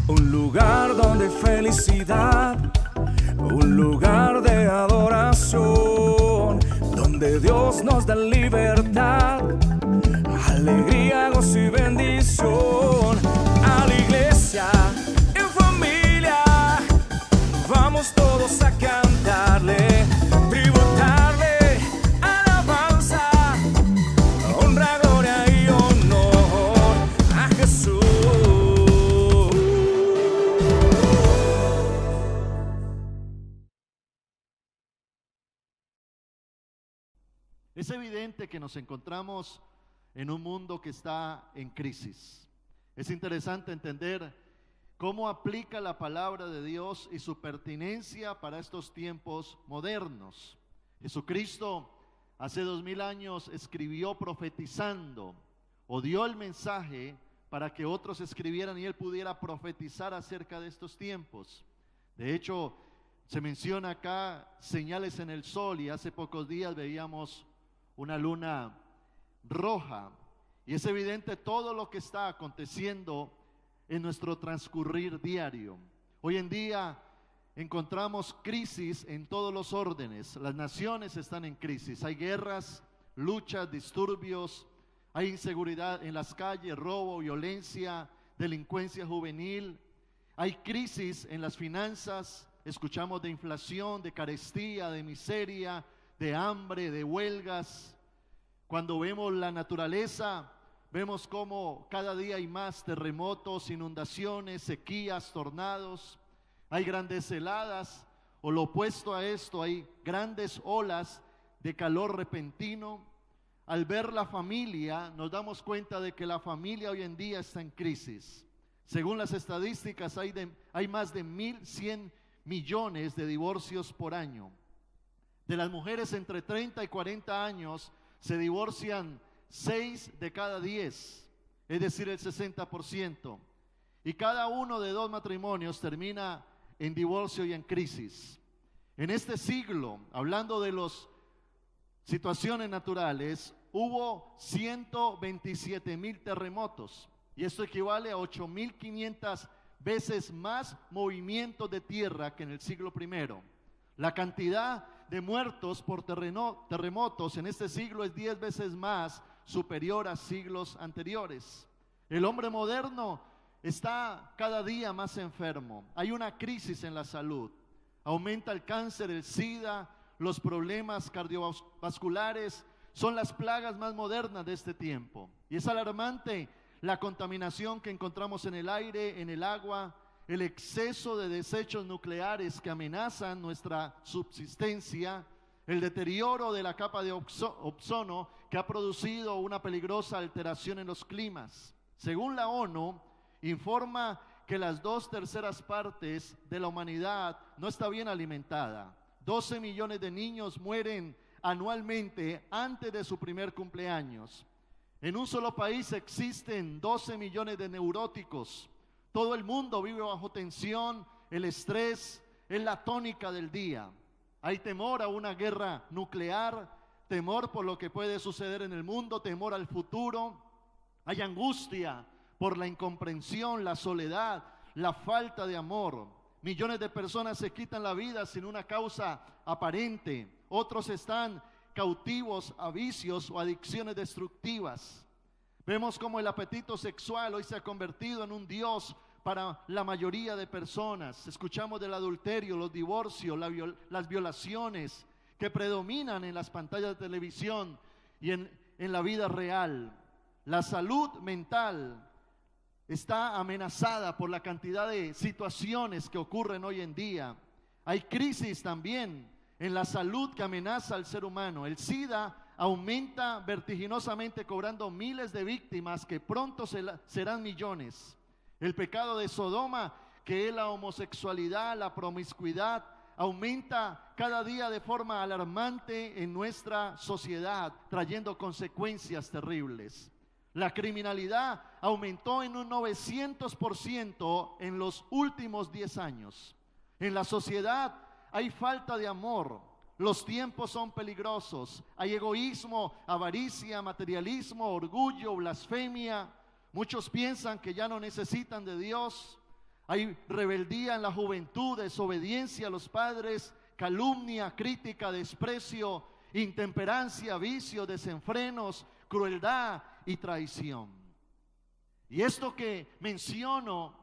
Un lugar donde felicidad, un lugar de adoración, donde Dios nos da libertad, alegría, gozo y bendición. A la iglesia, en familia, vamos todos a cantarle, tributarle, alabanza, honra, gloria y honor a Jesús. Es evidente que nos encontramos en un mundo que está en crisis. Es interesante entender cómo aplica la palabra de Dios y su pertinencia para estos tiempos modernos. Jesucristo hace 2000 años escribió profetizando o dio el mensaje para que otros escribieran y él pudiera profetizar acerca de estos tiempos. De hecho, se menciona acá señales en el sol y hace pocos días veíamos una luna roja, y es evidente todo lo que está aconteciendo en nuestro transcurrir diario. Hoy en día encontramos crisis en todos los órdenes. Las naciones están en crisis, hay guerras, luchas, disturbios, hay inseguridad en las calles, robo, violencia, delincuencia juvenil, hay crisis en las finanzas, escuchamos de inflación, de carestía, de miseria, de hambre, de huelgas. Cuando vemos la naturaleza, vemos cómo cada día hay más terremotos, inundaciones, sequías, tornados, hay grandes heladas, o lo opuesto a esto, hay grandes olas de calor repentino. Al ver la familia, nos damos cuenta de que la familia hoy en día está en crisis. Según las estadísticas, hay más de 1.100 millones de divorcios por año. De las mujeres entre 30 y 40 años se divorcian 6 de cada 10, es decir, el 60%. Y cada uno de 2 matrimonios termina en divorcio y en crisis. En este siglo, hablando de las situaciones naturales, hubo 127,000 terremotos. Y esto equivale a 8,500 veces más movimientos de tierra que en el siglo I. La cantidad de muertos por terremotos en este siglo es 10 veces más superior a siglos anteriores. El hombre moderno está cada día más enfermo. Hay una crisis en la salud. Aumenta el cáncer, el SIDA, los problemas cardiovasculares. Son las plagas más modernas de este tiempo. Y es alarmante la contaminación que encontramos en el aire, en el agua, el exceso de desechos nucleares que amenazan nuestra subsistencia, el deterioro de la capa de ozono que ha producido una peligrosa alteración en los climas. Según la ONU, informa que las 2/3 partes de la humanidad no está bien alimentada. 12 millones de niños mueren anualmente antes de su primer cumpleaños. En un solo país existen 12 millones de neuróticos. Todo el mundo vive bajo tensión, el estrés es la tónica del día. Hay temor a una guerra nuclear, temor por lo que puede suceder en el mundo, temor al futuro. Hay angustia por la incomprensión, la soledad, la falta de amor. Millones de personas se quitan la vida sin una causa aparente. Otros están cautivos a vicios o adicciones destructivas. Vemos cómo el apetito sexual hoy se ha convertido en un dios para la mayoría de personas. Escuchamos del adulterio, los divorcios, las violaciones que predominan en las pantallas de televisión y en la vida real. La salud mental está amenazada por la cantidad de situaciones que ocurren hoy en día. Hay crisis también en la salud que amenaza al ser humano. El SIDA aumenta vertiginosamente, cobrando miles de víctimas que pronto serán millones. El pecado de Sodoma, que es la homosexualidad, la promiscuidad, aumenta cada día de forma alarmante en nuestra sociedad, trayendo consecuencias terribles. La criminalidad aumentó en un 900% en los últimos 10 años. En la sociedad hay falta de amor. Los tiempos son peligrosos. Hay egoísmo, avaricia, materialismo, orgullo, blasfemia. Muchos piensan que ya no necesitan de Dios. Hay rebeldía en la juventud, desobediencia a los padres, calumnia, crítica, desprecio, intemperancia, vicio, desenfrenos, crueldad y traición. Y esto que menciono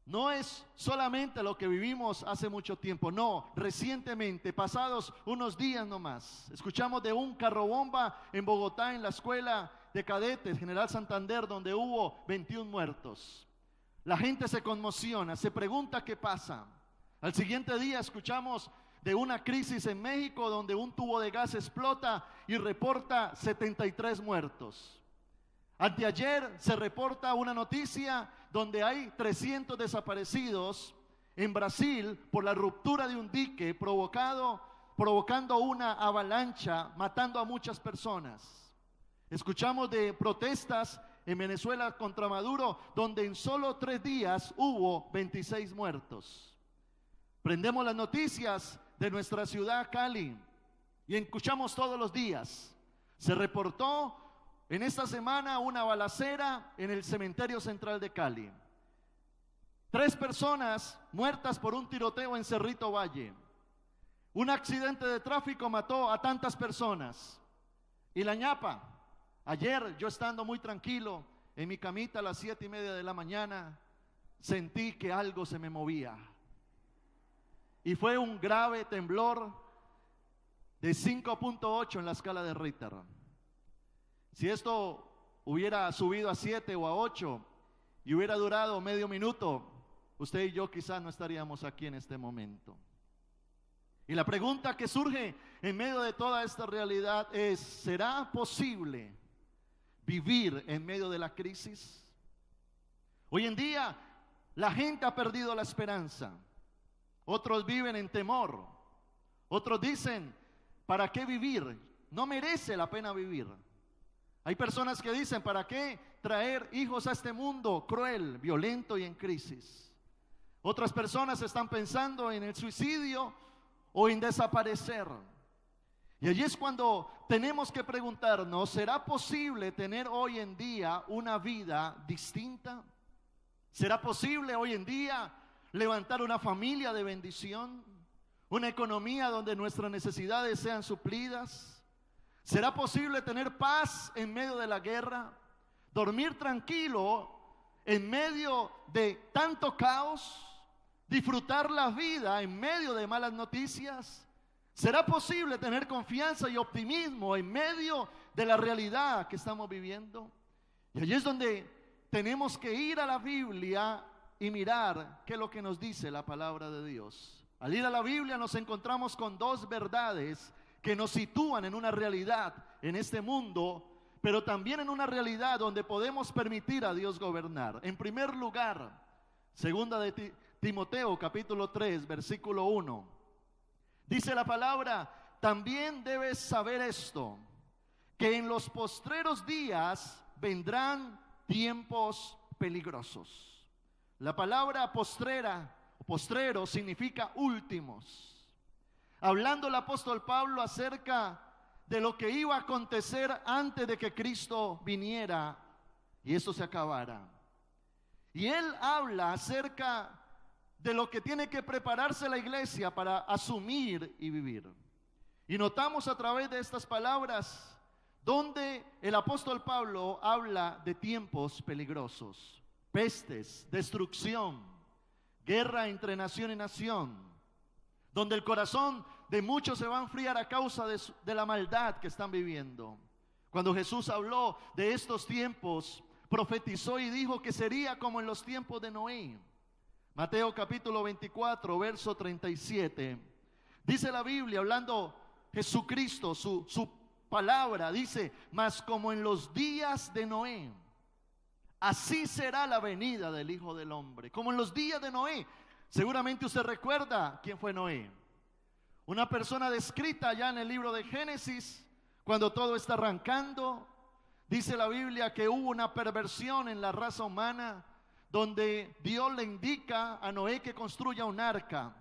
no es solamente lo que vivimos hace mucho tiempo, no, recientemente, pasados unos días nomás, escuchamos de un carrobomba en Bogotá, en la escuela de cadetes General Santander, donde hubo 21 muertos. La gente se conmociona, se pregunta qué pasa. Al siguiente día escuchamos de una crisis en México donde un tubo de gas explota y reporta 73 muertos. Anteayer se reporta una noticia donde hay 300 desaparecidos en Brasil por la ruptura de un dique provocando una avalancha, matando a muchas personas. Escuchamos de protestas en Venezuela contra Maduro, donde en solo 3 días hubo 26 muertos. Prendemos las noticias de nuestra ciudad, Cali, y escuchamos todos los días. Se reportó en esta semana una balacera en el cementerio central de Cali. 3 personas muertas por un tiroteo en Cerrito Valle. Un accidente de tráfico mató a tantas personas. Y la ñapa, ayer yo estando muy tranquilo en mi camita a las 7:30 de la mañana, sentí que algo se me movía. Y fue un grave temblor de 5.8 en la escala de Richter. Si esto hubiera subido a 7 o a 8 y hubiera durado medio minuto, usted y yo quizás no estaríamos aquí en este momento. Y la pregunta que surge en medio de toda esta realidad es: ¿será posible vivir en medio de la crisis? Hoy en día la gente ha perdido la esperanza. Otros viven en temor. Otros dicen: ¿para qué vivir? No merece la pena vivir. Hay personas que dicen: ¿para qué traer hijos a este mundo cruel, violento y en crisis? Otras personas están pensando en el suicidio o en desaparecer. Y allí es cuando tenemos que preguntarnos: ¿será posible tener hoy en día una vida distinta? ¿Será posible hoy en día levantar una familia de bendición? ¿Una economía donde nuestras necesidades sean suplidas? ¿Será posible tener paz en medio de la guerra? ¿Dormir tranquilo en medio de tanto caos? ¿Disfrutar la vida en medio de malas noticias? ¿Será posible tener confianza y optimismo en medio de la realidad que estamos viviendo? Y allí es donde tenemos que ir a la Biblia y mirar qué es lo que nos dice la palabra de Dios. Al ir a la Biblia nos encontramos con 2 verdades que nos sitúan en una realidad en este mundo, pero también en una realidad donde podemos permitir a Dios gobernar. En primer lugar, segunda de Timoteo capítulo 3 versículo 1, dice la palabra: también debes saber esto, que en los postreros días vendrán tiempos peligrosos. La palabra postrero significa últimos. Hablando el apóstol Pablo acerca de lo que iba a acontecer antes de que Cristo viniera y esto se acabara. Y él habla acerca de lo que tiene que prepararse la iglesia para asumir y vivir. Y notamos a través de estas palabras donde el apóstol Pablo habla de tiempos peligrosos, pestes, destrucción, guerra entre nación y nación, donde el corazón de muchos se va a enfriar a causa de la maldad que están viviendo. Cuando Jesús habló de estos tiempos, profetizó y dijo que sería como en los tiempos de Noé. Mateo capítulo 24, verso 37. Dice la Biblia, hablando Jesucristo, su palabra, dice: mas como en los días de Noé, así será la venida del Hijo del Hombre. Como en los días de Noé. Seguramente usted recuerda quién fue Noé. Una persona descrita ya en el libro de Génesis, cuando todo está arrancando. Dice la Biblia que hubo una perversión en la raza humana, donde Dios le indica a Noé que construya un arca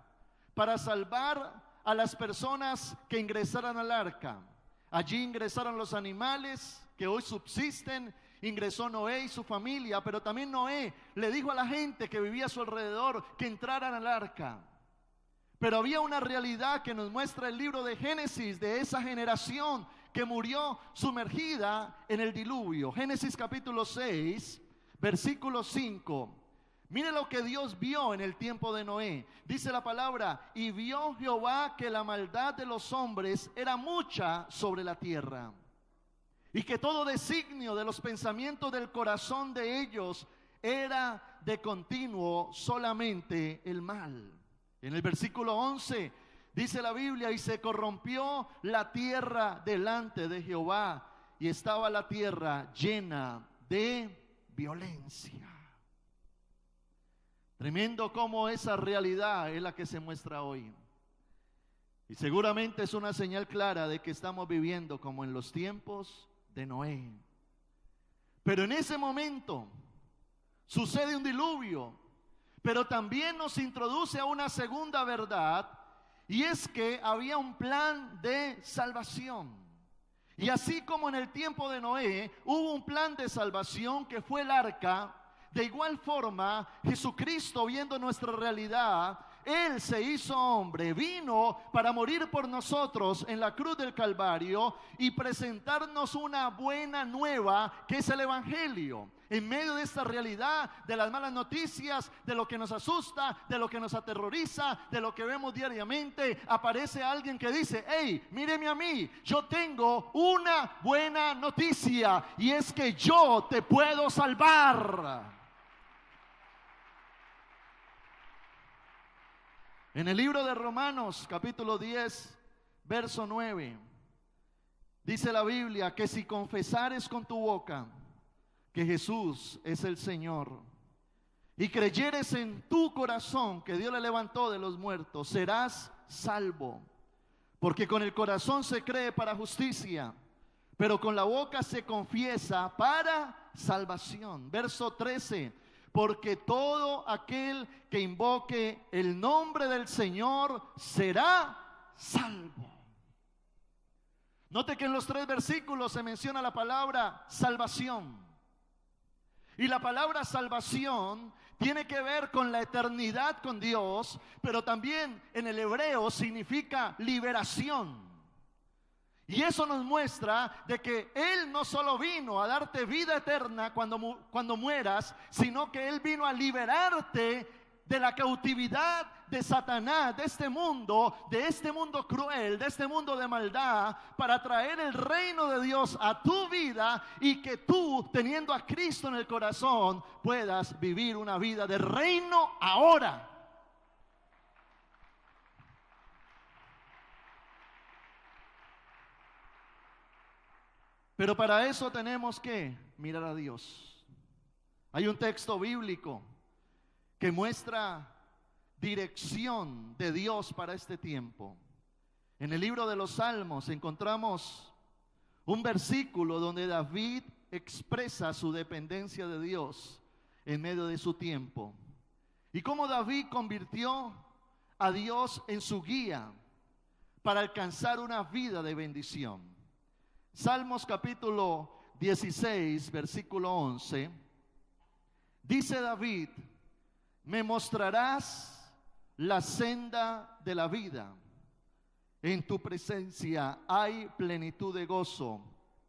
para salvar a las personas que ingresaran al arca. Allí ingresaron los animales que hoy subsisten ingresó Noé y su familia, pero también Noé le dijo a la gente que vivía a su alrededor que entraran al arca. Pero había una realidad que nos muestra el libro de Génesis de esa generación que murió sumergida en el diluvio. Génesis capítulo 6, versículo 5. Mire lo que Dios vio en el tiempo de Noé. Dice la palabra: y vio Jehová que la maldad de los hombres era mucha sobre la tierra, y que todo designio de los pensamientos del corazón de ellos era de continuo solamente el mal. En el versículo 11 dice la Biblia: y se corrompió la tierra delante de Jehová, y estaba la tierra llena de violencia. Tremendo cómo esa realidad es la que se muestra hoy. Y seguramente es una señal clara de que estamos viviendo como en los tiempos de Noé. Pero en ese momento sucede un diluvio, pero también nos introduce a una segunda verdad, y es que había un plan de salvación. Y así como en el tiempo de Noé hubo un plan de salvación que fue el arca, de igual forma Jesucristo, viendo nuestra realidad, Él se hizo hombre, vino para morir por nosotros en la cruz del Calvario y presentarnos una buena nueva que es el Evangelio. En medio de esta realidad, de las malas noticias, de lo que nos asusta, de lo que nos aterroriza, de lo que vemos diariamente, aparece alguien que dice: hey, míreme a mí, yo tengo una buena noticia, y es que yo te puedo salvar. En el libro de Romanos, capítulo 10, verso 9, dice la Biblia que si confesares con tu boca que Jesús es el Señor y creyeres en tu corazón que Dios le levantó de los muertos, serás salvo. Porque con el corazón se cree para justicia, pero con la boca se confiesa para salvación. Verso 13. Porque todo aquel que invoque el nombre del Señor será salvo. Note que en los 3 versículos se menciona la palabra salvación. Y la palabra salvación tiene que ver con la eternidad con Dios, pero también en el hebreo significa liberación. Y eso nos muestra de que Él no solo vino a darte vida eterna cuando mueras, sino que Él vino a liberarte de la cautividad de Satanás, de este mundo cruel, de este mundo de maldad, para traer el reino de Dios a tu vida, y que tú, teniendo a Cristo en el corazón, puedas vivir una vida de reino ahora. Pero para eso tenemos que mirar a Dios. Hay un texto bíblico que muestra dirección de Dios para este tiempo. En el libro de los Salmos encontramos un versículo donde David expresa su dependencia de Dios en medio de su tiempo, y cómo David convirtió a Dios en su guía para alcanzar una vida de bendición. Salmos capítulo 16, versículo 11, dice David: me mostrarás la senda de la vida, en tu presencia hay plenitud de gozo,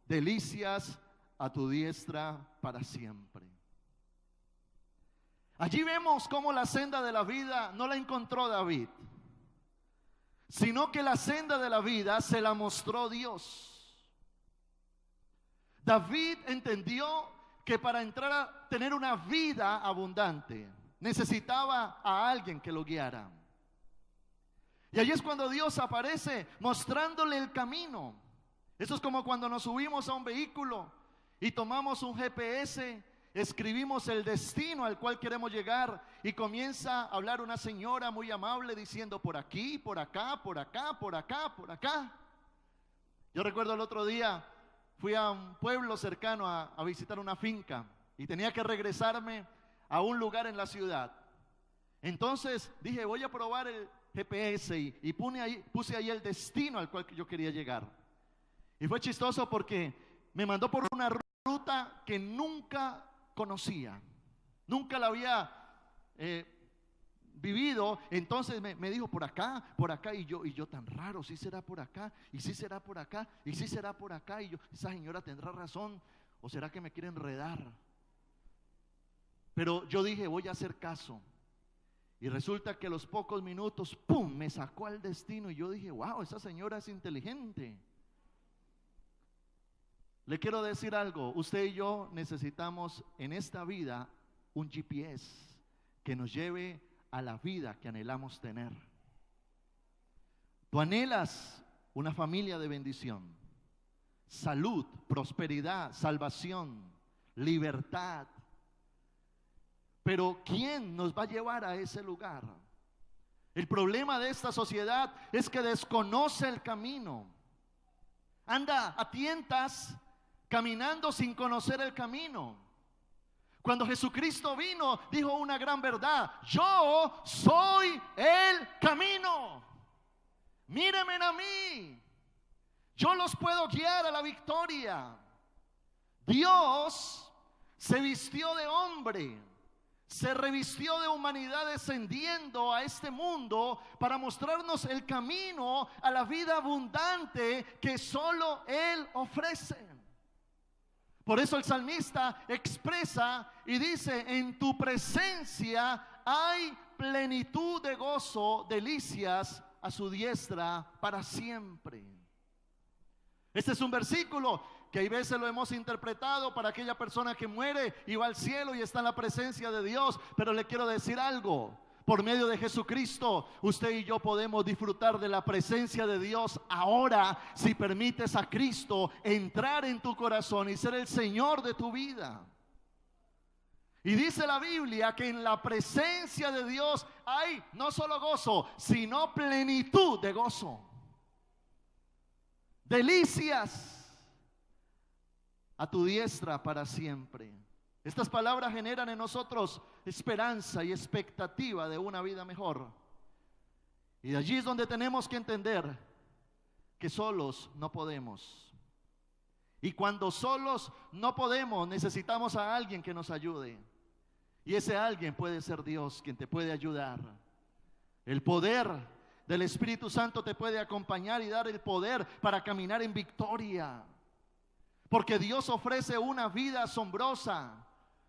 delicias a tu diestra para siempre. Allí vemos cómo la senda de la vida no la encontró David, sino que la senda de la vida se la mostró Dios. David entendió que para entrar a tener una vida abundante necesitaba a alguien que lo guiara. Y allí es cuando Dios aparece mostrándole el camino. Eso es como cuando nos subimos a un vehículo y tomamos un GPS, escribimos el destino al cual queremos llegar, y comienza a hablar una señora muy amable diciendo: por aquí, por acá, por acá, por acá, por acá. Yo recuerdo el otro día fui a un pueblo cercano a visitar una finca, y tenía que regresarme a un lugar en la ciudad. Entonces dije: voy a probar el GPS, y puse ahí el destino al cual yo quería llegar. Y fue chistoso porque me mandó por una ruta ruta que nunca conocía, nunca la había vivido. Entonces me dijo por acá, y yo tan raro, sí será por acá, y sí será por acá, y sí será por acá, y yo, esa señora tendrá razón, o será que me quiere enredar. Pero yo dije, voy a hacer caso. Y resulta que a los pocos minutos, ¡pum!, me sacó al destino. Y yo dije, wow, esa señora es inteligente. Le quiero decir algo, usted y yo necesitamos en esta vida un GPS que nos lleve a la vida que anhelamos tener. Tú anhelas una familia de bendición, salud, prosperidad, salvación, libertad. Pero ¿quién nos va a llevar a ese lugar? El problema de esta sociedad es que desconoce el camino. Anda a tientas caminando sin conocer el camino. Cuando Jesucristo vino, dijo una gran verdad: yo soy el camino. Mírenme a mí. Yo los puedo guiar a la victoria. Dios se vistió de hombre, se revistió de humanidad descendiendo a este mundo para mostrarnos el camino a la vida abundante que solo Él ofrece. Por eso el salmista expresa y dice: en tu presencia hay plenitud de gozo, delicias a su diestra para siempre. Este es un versículo que hay veces lo hemos interpretado para aquella persona que muere y va al cielo y está en la presencia de Dios. Pero le quiero decir algo: por medio de Jesucristo, usted y yo podemos disfrutar de la presencia de Dios ahora, si permites a Cristo entrar en tu corazón y ser el Señor de tu vida. Y dice la Biblia que en la presencia de Dios hay no solo gozo, sino plenitud de gozo, delicias a tu diestra para siempre. Estas palabras generan en nosotros esperanza y expectativa de una vida mejor. Y de allí es donde tenemos que entender que solos no podemos. Y cuando solos no podemos, necesitamos a alguien que nos ayude. Y ese alguien puede ser Dios, quien te puede ayudar. El poder del Espíritu Santo te puede acompañar y dar el poder para caminar en victoria. Porque Dios ofrece una vida asombrosa,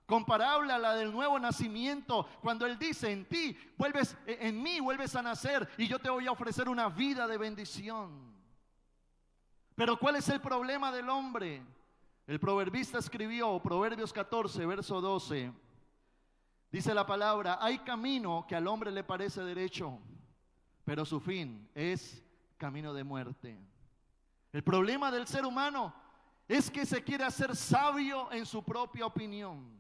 comparable a la del nuevo nacimiento, cuando Él dice: en mí vuelves a nacer y yo te voy a ofrecer una vida de bendición. Pero ¿cuál es el problema del hombre? El proverbista escribió, Proverbios 14, verso 12, dice la palabra: hay camino que al hombre le parece derecho, pero su fin es camino de muerte. El problema del ser humano es que se quiere hacer sabio en su propia opinión.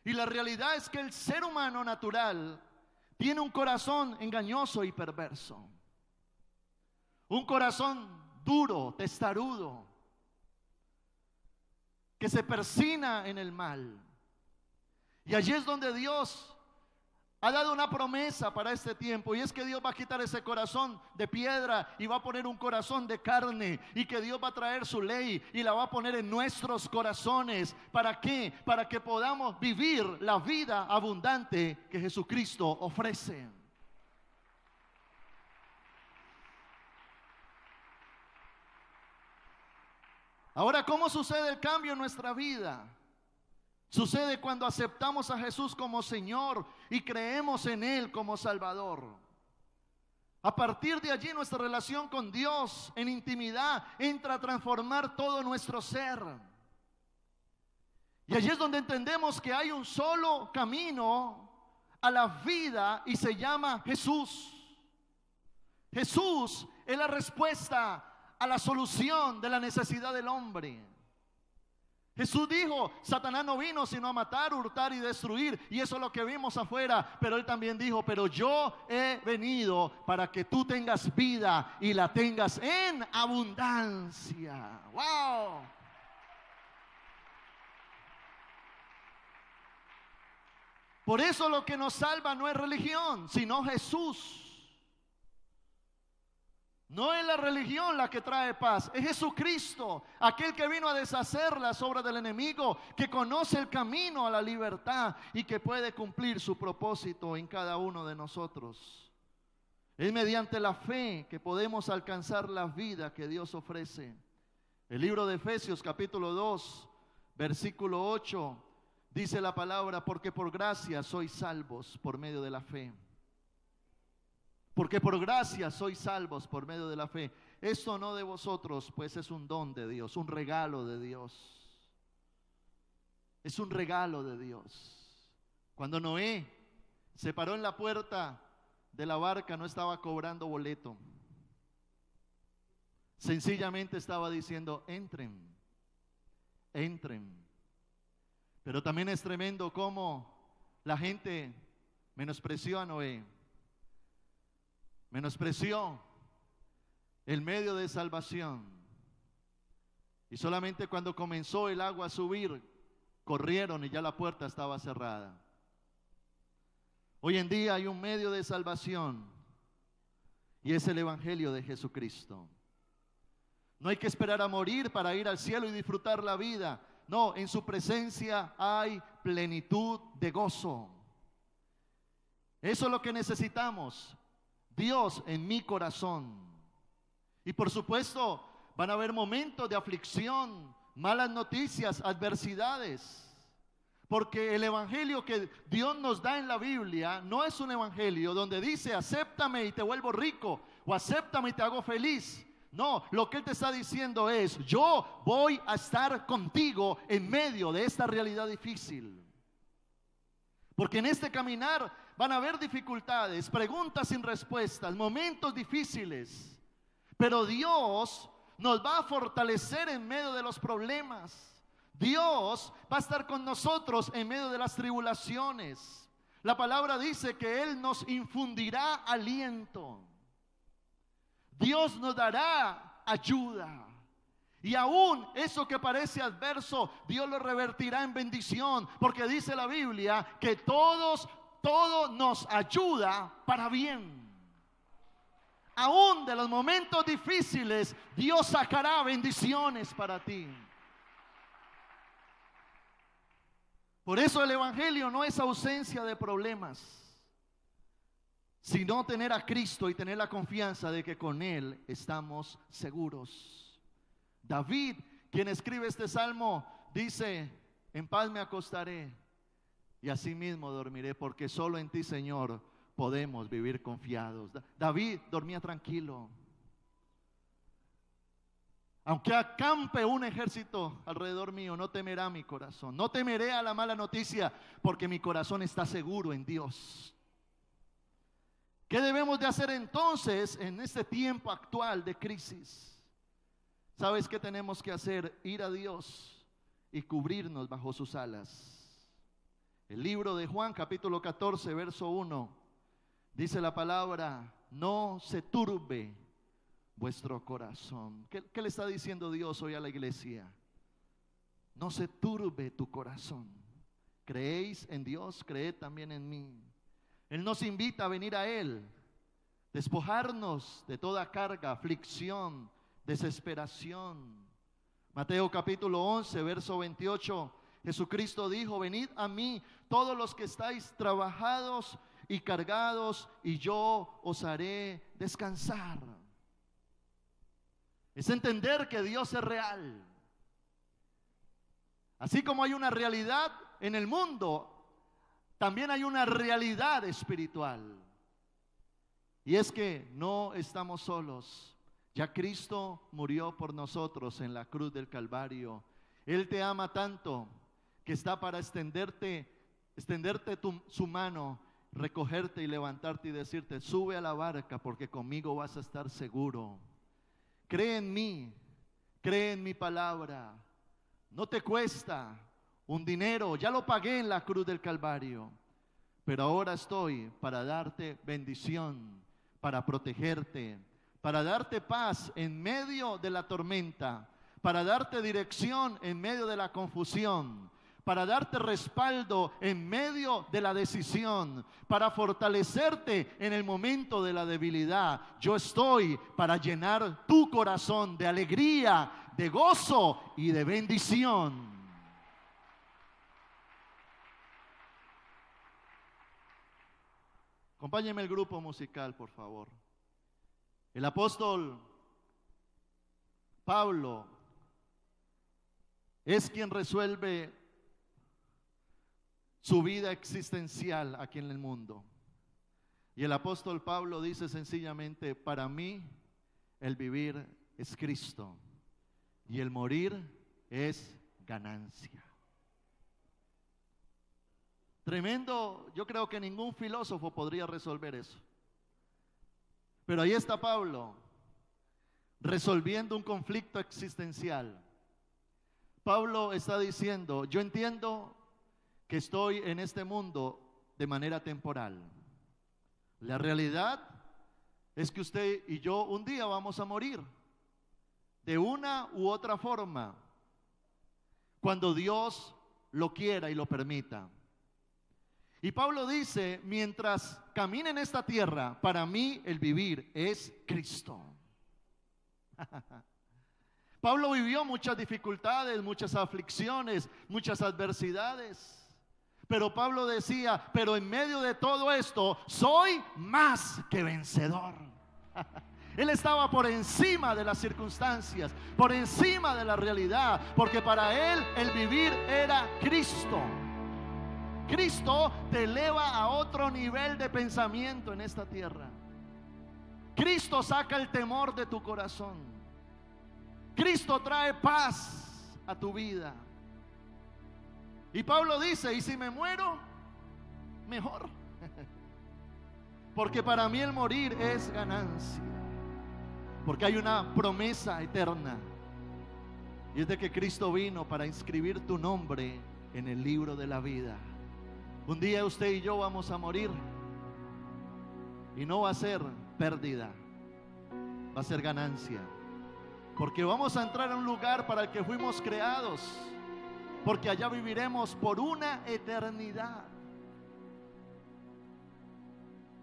Y la realidad es que el ser humano natural tiene un corazón engañoso y perverso. Un corazón duro, testarudo, que se persina en el mal. Y allí es donde Dios ha dado una promesa para este tiempo, y es que Dios va a quitar ese corazón de piedra y va a poner un corazón de carne, y que Dios va a traer su ley y la va a poner en nuestros corazones. ¿Para qué? Para que podamos vivir la vida abundante que Jesucristo ofrece. Ahora, ¿cómo sucede el cambio en nuestra vida? Sucede cuando aceptamos a Jesús como Señor y creemos en Él como Salvador. A partir de allí nuestra relación con Dios en intimidad entra a transformar todo nuestro ser. Y allí es donde entendemos que hay un solo camino a la vida y se llama Jesús. Jesús es la respuesta a la solución de la necesidad del hombre. Jesús dijo: Satanás no vino sino a matar, hurtar y destruir. Y eso es lo que vimos afuera. Pero Él también dijo: pero yo he venido para que tú tengas vida y la tengas en abundancia. ¡Wow! Por eso lo que nos salva no es religión, sino Jesús. No es la religión la que trae paz, es Jesucristo, aquel que vino a deshacer las obras del enemigo, que conoce el camino a la libertad y que puede cumplir su propósito en cada uno de nosotros. Es mediante la fe que podemos alcanzar la vida que Dios ofrece. El libro de Efesios capítulo 2, versículo 8, dice la palabra: porque por gracia sois salvos por medio de la fe. Porque por gracia sois salvos por medio de la fe. Esto no de vosotros, pues es un don de Dios, un regalo de Dios. Es un regalo de Dios. Cuando Noé se paró en la puerta de la barca, no estaba cobrando boleto. Sencillamente estaba diciendo: entren, entren. Pero también es tremendo cómo la gente menospreció a Noé. Menospreció el medio de salvación. Y solamente cuando comenzó el agua a subir, corrieron y ya la puerta estaba cerrada. Hoy en día hay un medio de salvación y es el Evangelio de Jesucristo. No hay que esperar a morir para ir al cielo y disfrutar la vida. No, en su presencia hay plenitud de gozo. Eso es lo que necesitamos. Dios en mi corazón. Y por supuesto van a haber momentos de aflicción, malas noticias, adversidades, porque el evangelio que Dios nos da en la Biblia no es un evangelio donde dice: acéptame y te vuelvo rico, o acéptame y te hago feliz. No, lo que Él te está diciendo es: yo voy a estar contigo en medio de esta realidad difícil. Porque en este caminar van a haber dificultades, preguntas sin respuestas, momentos difíciles. Pero Dios nos va a fortalecer en medio de los problemas. Dios va a estar con nosotros en medio de las tribulaciones. La palabra dice que Él nos infundirá aliento. Dios nos dará ayuda. Y aún eso que parece adverso, Dios lo revertirá en bendición, porque dice la Biblia que todo nos ayuda para bien. Aún de los momentos difíciles, Dios sacará bendiciones para ti. Por eso el evangelio no es ausencia de problemas, sino tener a Cristo y tener la confianza de que con Él estamos seguros. David, quien escribe este salmo, dice: en paz me acostaré y asimismo dormiré, porque solo en ti, Señor, podemos vivir confiados. David dormía tranquilo. Aunque acampe un ejército alrededor mío, no temerá mi corazón. No temeré a la mala noticia, porque mi corazón está seguro en Dios. ¿Qué debemos de hacer entonces en este tiempo actual de crisis? ¿Sabes qué tenemos que hacer? Ir a Dios y cubrirnos bajo sus alas. El libro de Juan, capítulo 14, verso 1, dice la palabra: no se turbe vuestro corazón. ¿Qué le está diciendo Dios hoy a la iglesia? No se turbe tu corazón. ¿Creéis en Dios? Creed también en mí. Él nos invita a venir a Él, despojarnos de toda carga, aflicción, desesperación. Mateo capítulo 11, verso 28, Jesucristo dijo: venid a mí todos los que estáis trabajados y cargados, y yo os haré descansar. Es entender que Dios es real. Así como hay una realidad en el mundo, también hay una realidad espiritual. Y es que no estamos solos. Ya Cristo murió por nosotros en la cruz del Calvario. Él te ama tanto que está para extenderte su mano, recogerte y levantarte y decirte: sube a la barca, porque conmigo vas a estar seguro. Cree en mí, cree en mi palabra. No te cuesta un dinero, ya lo pagué en la cruz del Calvario, pero ahora estoy para darte bendición, para protegerte, para darte paz en medio de la tormenta, para darte dirección en medio de la confusión, para darte respaldo en medio de la decisión, para fortalecerte en el momento de la debilidad. Yo estoy para llenar tu corazón de alegría, de gozo y de bendición. Acompáñeme el grupo musical, por favor. El apóstol Pablo es quien resuelve su vida existencial aquí en el mundo. Y el apóstol Pablo dice sencillamente: para mí el vivir es Cristo y el morir es ganancia. Tremendo, yo creo que ningún filósofo podría resolver eso. Pero ahí está Pablo, resolviendo un conflicto existencial. Pablo está diciendo: yo entiendo que estoy en este mundo de manera temporal. La realidad es que usted y yo un día vamos a morir, de una u otra forma, cuando Dios lo quiera y lo permita. Y Pablo dice: mientras camine en esta tierra, para mí el vivir es Cristo. Pablo vivió muchas dificultades, muchas aflicciones, muchas adversidades. Pero Pablo decía: pero en medio de todo esto soy más que vencedor. Él estaba por encima de las circunstancias, por encima de la realidad, porque para él el vivir era Cristo. Cristo te eleva a otro nivel de pensamiento en esta tierra. Cristo saca el temor de tu corazón. Cristo trae paz a tu vida. Y Pablo dice: y si me muero, mejor. Porque para mí el morir es ganancia. Porque hay una promesa eterna. Y es de que Cristo vino para inscribir tu nombre en el libro de la vida. Un día usted y yo vamos a morir. Y no va a ser pérdida, va a ser ganancia. Porque vamos a entrar a un lugar para el que fuimos creados. Porque allá viviremos por una eternidad.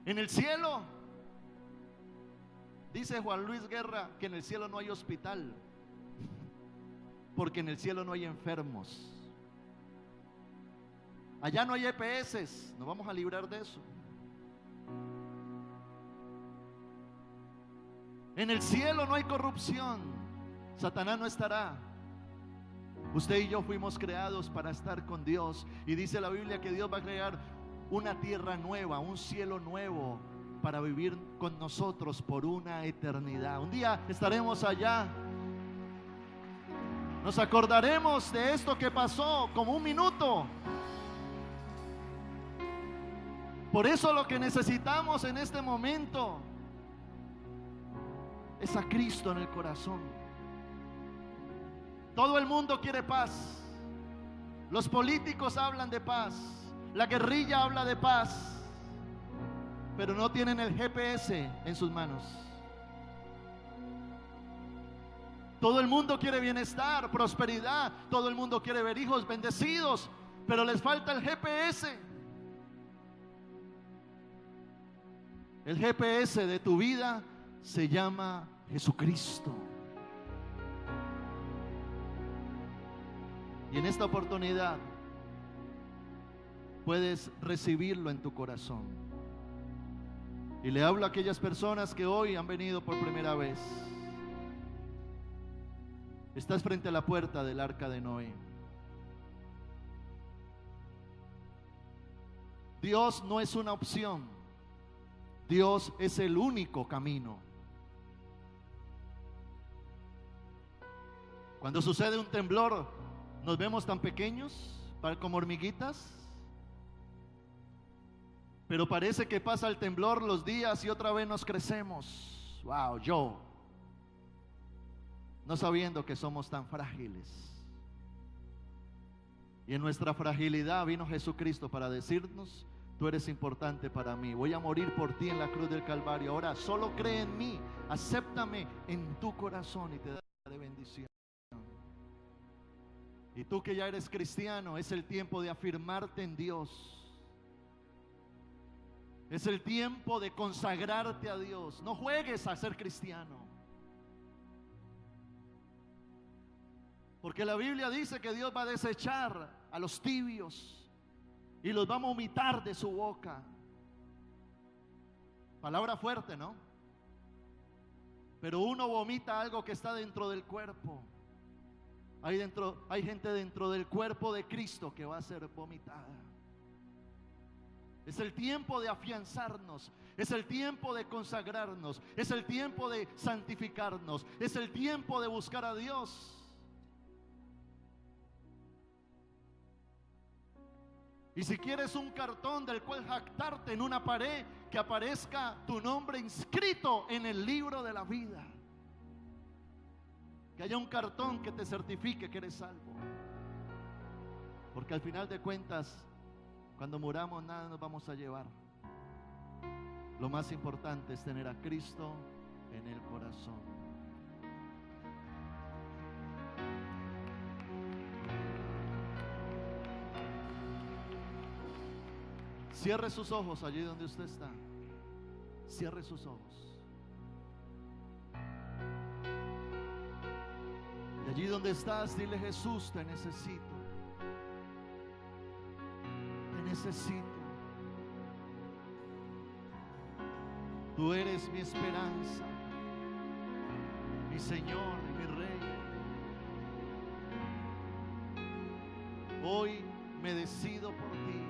En el cielo, dice Juan Luis Guerra que en el cielo no hay hospital, porque en el cielo no hay enfermos. Allá no hay EPS, nos vamos a librar de eso. En el cielo no hay corrupción, Satanás no estará. Usted y yo fuimos creados para estar con Dios. Y dice la Biblia que Dios va a crear una tierra nueva, un cielo nuevo, para vivir con nosotros por una eternidad. Un día estaremos allá. Nos acordaremos de esto que pasó como un minuto. Por eso lo que necesitamos en este momento es a Cristo en el corazón. Todo el mundo quiere paz. Los políticos hablan de paz. La guerrilla habla de paz. Pero no tienen el GPS en sus manos. Todo el mundo quiere bienestar, prosperidad. Todo el mundo quiere ver hijos bendecidos, pero les falta el GPS. El GPS de tu vida se llama Jesucristo. Y en esta oportunidad puedes recibirlo en tu corazón. Y le hablo a aquellas personas que hoy han venido por primera vez. Estás frente a la puerta del arca de Noé. Dios no es una opción. Dios es el único camino. Cuando sucede un temblor, nos vemos tan pequeños, como hormiguitas. Pero parece que pasa el temblor los días y otra vez nos crecemos. Wow, yo, no sabiendo que somos tan frágiles. Y en nuestra fragilidad vino Jesucristo para decirnos: tú eres importante para mí, voy a morir por ti en la cruz del Calvario. Ahora solo cree en mí, acéptame en tu corazón y te daré bendición. Y tú que ya eres cristiano, es el tiempo de afirmarte en Dios. Es el tiempo de consagrarte a Dios. No juegues a ser cristiano. Porque la Biblia dice que Dios va a desechar a los tibios y los va a vomitar de su boca. Palabra fuerte, ¿no? Pero uno vomita algo que está dentro del cuerpo. Hay gente dentro del cuerpo de Cristo que va a ser vomitada. Es el tiempo de afianzarnos, es el tiempo de consagrarnos, es el tiempo de santificarnos, es el tiempo de buscar a Dios. Y si quieres un cartón del cual jactarte en una pared, que aparezca tu nombre inscrito en el libro de la vida. Que haya un cartón que te certifique que eres salvo. Porque al final de cuentas, cuando muramos nada nos vamos a llevar. Lo más importante es tener a Cristo en el corazón. Cierre sus ojos allí donde usted está. Cierre sus ojos. Y allí donde estás, dile: Jesús, te necesito. Te necesito. Tú eres mi esperanza, mi Señor y mi Rey. Hoy me decido por ti.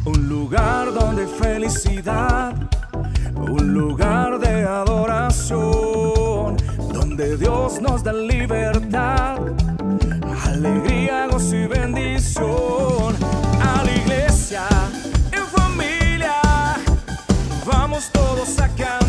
Un lugar donde hay felicidad, un lugar de adoración, donde Dios nos da libertad, alegría, gozo y bendición. A la iglesia, en familia, vamos todos a cantar.